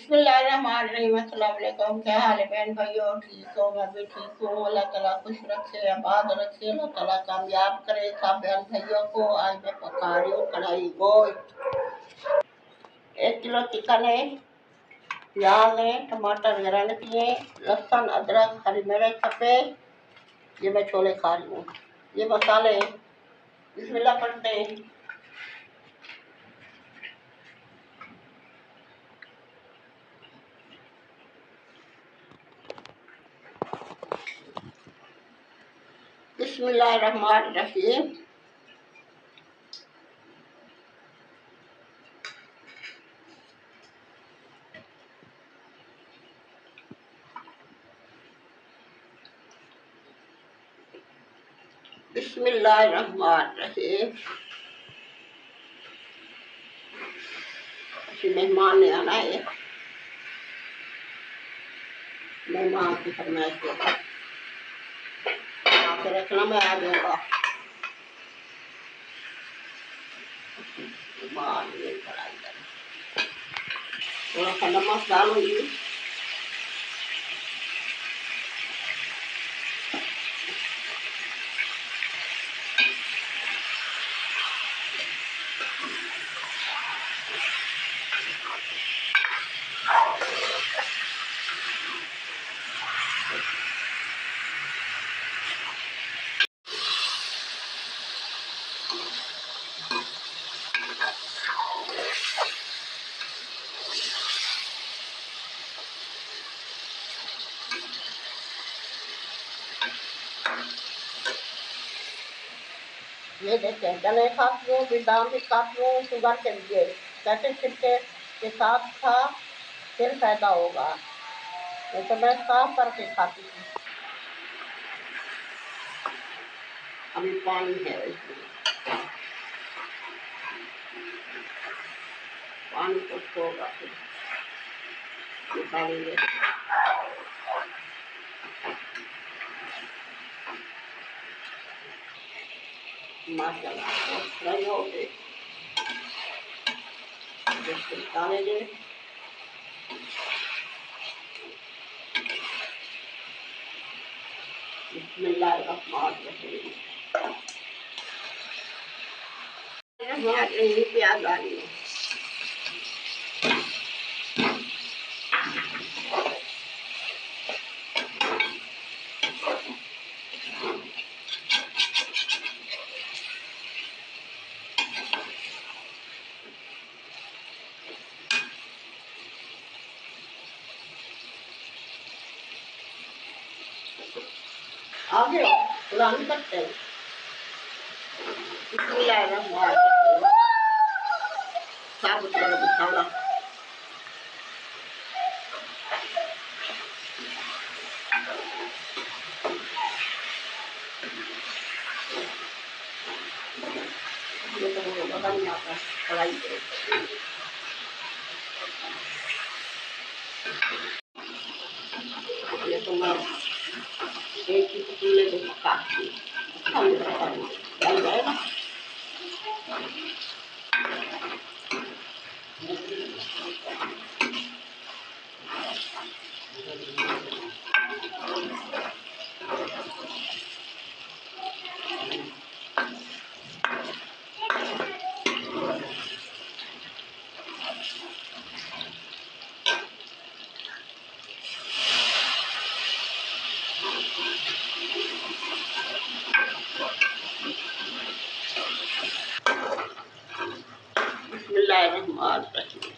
बिस्मिल्लाहिर्रहमानिर्रहीम। अस्सलाम वालेकुम। क्या हाल है बहन भाइयों? ठीक हो? मैं भी ठीक हूँ। अल्लाह ताला खुश रखे, आबाद रखे, अल्लाह ताला कामयाब करे सब बहन भाइयों को। आज मैं पका रही हूँ कढ़ाई गोश्त। 1 किलो चिकन है, प्याज है, टमाटर वगैरह लेती है, लहसुन, अदरक, हरी मिर्च, सफ़ेद। ये मैं छोले खा रही हूँ। ये मसाले बिस्मिल्लाह पढ़ते हैं। बिस्मिल्लाहिर्रहमानिर्रहीम। बिस्मिल्लाहिर्रहमानिर्रहीम। मेहमान ने आना है, मेहमान की फरमाइश पे रखना, मैं आ जाऊँगा। थोड़ा सा नमक डालूंगी। ये देखें, गले खाती हूँ, बादाम भी खाती हूँ, शुगर के लिए कैसे छिलके के साथ खा फिर फायदा होगा। ये तो मैं साफ करके खाती हूँ। अभी पानी है इसमें, पानी को छोड़ा फिर निकालेंगे। माशाल्लाह फ्राई हो गए, निकालेंगे। बिस्मिल्लाहिर्रहमानिर्रहीम। प्याज डालिए। आगे पुरानी करते हैं। बिस्मिल्लाहिर्रहमानिर्रहीम। साबुत गरम मसाला, ये तो मुझे पता नहीं आता कढ़ाई पे। ये तो मैं एक ही पतीले में पकाती हूँ। अच्छा नहीं पता नहीं डल जाएगा। बिस्मिल्लाहिर्रहमानिर्रहीम।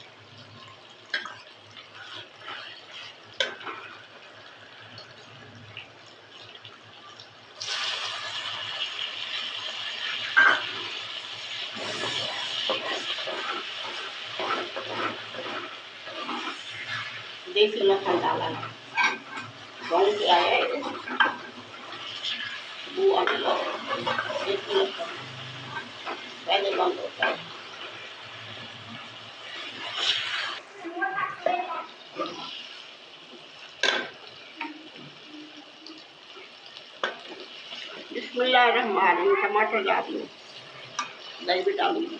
देसी लहसुन डाला, बन के आया है बुआ ने लो। देसी लहसुन पहले बंद होता है। बिस्मिल्लाहिर्रहमानिर्रहीम। टमाटर डाल दूँ, दही भी डालूंगी।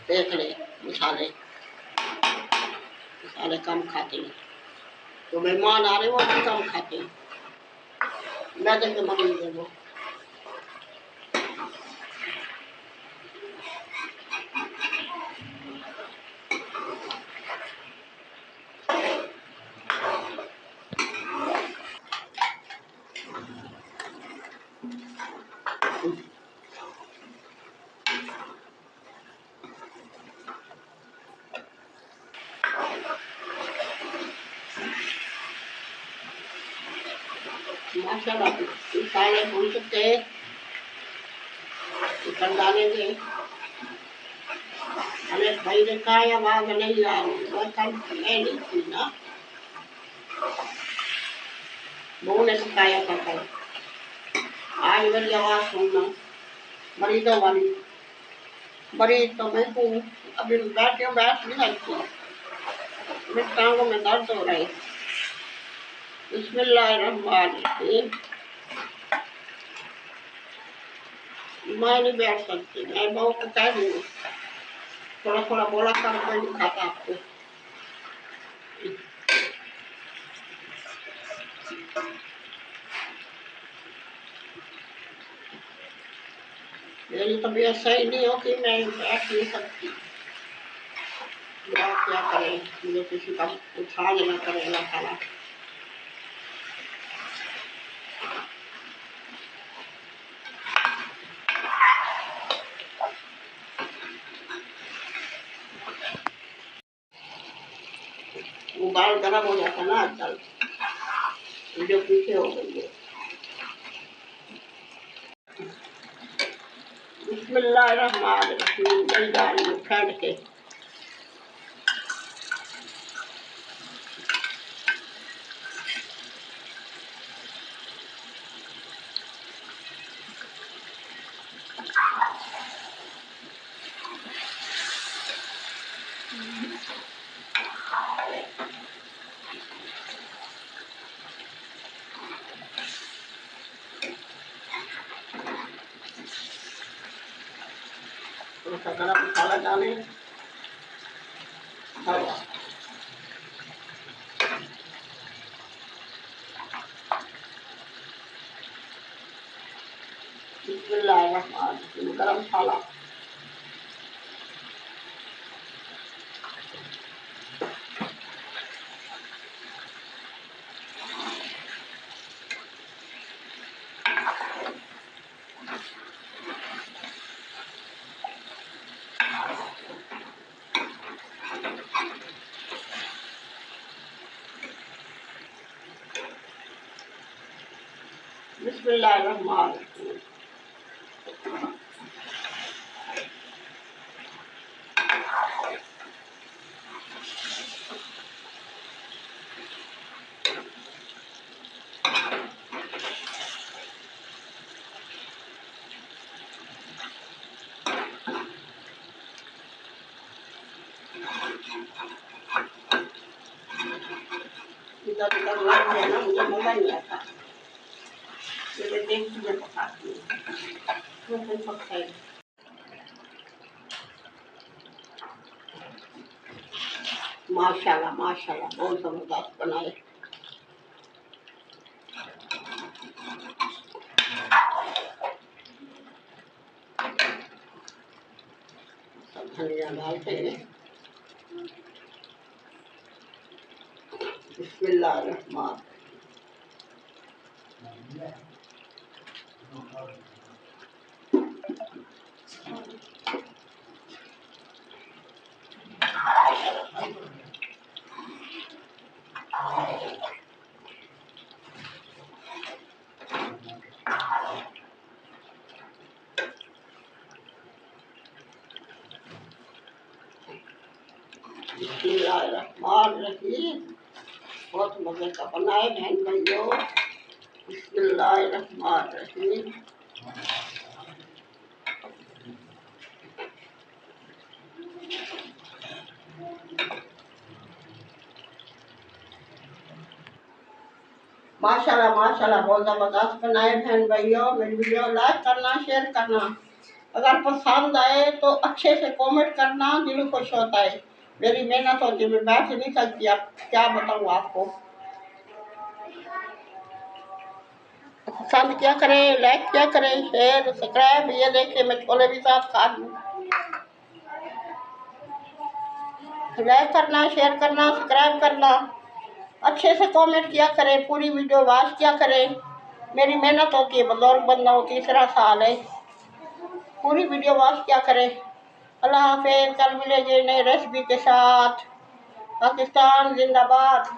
देख ले, मसाले मसाले कम खाते हैं, तो मेहमान आ रहे वो भी कम खाते हैं, मैदे के मरीज है वो। माशाल्लाह मसाले भून सकते हैं, चिकन डालेंगे। हमें भाई ने कहा या आवाज नहीं आ रही, मैं कल मैं नहीं थी ना, बहू ने सिखाया था कल। आज मेरी आवाज सुनना, मरीजों वाली। मरीज तो मैं हूँ, अभी बैठ नहीं सकती, मेरी टांगों में दर्द हो रहा है। बिस्मिल्लाहिर्रहमानिर्रहीम। मैं नहीं बैठ सकती, मैं बहू को कह दूँगी थोड़ा थोड़ा बोला कर, कोई नहीं खाता आपको। मेरी तबीयत सही नहीं हो कि मैं बैठ नहीं सकती, क्या करें, मुझे किसी का उठा लेना करे अल्लाह ताला। मोबाइल गर्म हो जाता ना आजकल, वीडियो पीछे हो गई है। बिस्मिल्लाहिर्रहमानिर्रहीम। दही डाली हूँ फेंट के। थोड़ा सा गरम मसाला डालें, हवा। बिस्मिल्लाहिर्रहमानिर्रहीम। गरम मसाला, बिस्मिल्लाहिर्रहमानिर्रहीम। इधर उधर लग गया ना, मुझे मजा नहीं आता, मैं देखती मैं पकाती हूँ, मैं पकाई। माशाल्लाह माशाल्लाह, बहुत जबरदस्त बनाए। सब धनिया डालते हैं। बिस्मिल्लाहिर्रहमानिर्रहीम। बिस्मिल्लाहिर्रहमानिर्रहीम। बहुत मजे का बनाए बहन भाइयों। बिस्मिल्लाहिर्रहमानिर्रहीम। माशाल्लाह माशाल्लाह, बहुत जबरदस्त बनाए बहन भाइयों। मेरी वीडियो लाइक करना, शेयर करना। अगर पसंद आए तो अच्छे से कमेंट करना, दिल खुश होता है। मेरी मेहनत होती है, मैं बैठ नहीं सकती, अब क्या बताऊँ आपको। पसंद क्या करें, लाइक क्या करें, शेयर सब्सक्राइब। ये देखिए मैं छोले भी साथ खा लूँ। लाइक करना, शेयर करना, सब्सक्राइब करना, अच्छे से कमेंट किया करें, पूरी वीडियो वॉच किया करें। मेरी मेहनत होती है, बुजुर्ग बंदा हूँ, तीसरा साल है, पूरी वीडियो वॉच किया करें। अल्लाह हाफिज़, कल मिलेंगे नई रेसिपी के साथ। पाकिस्तान जिंदाबाद।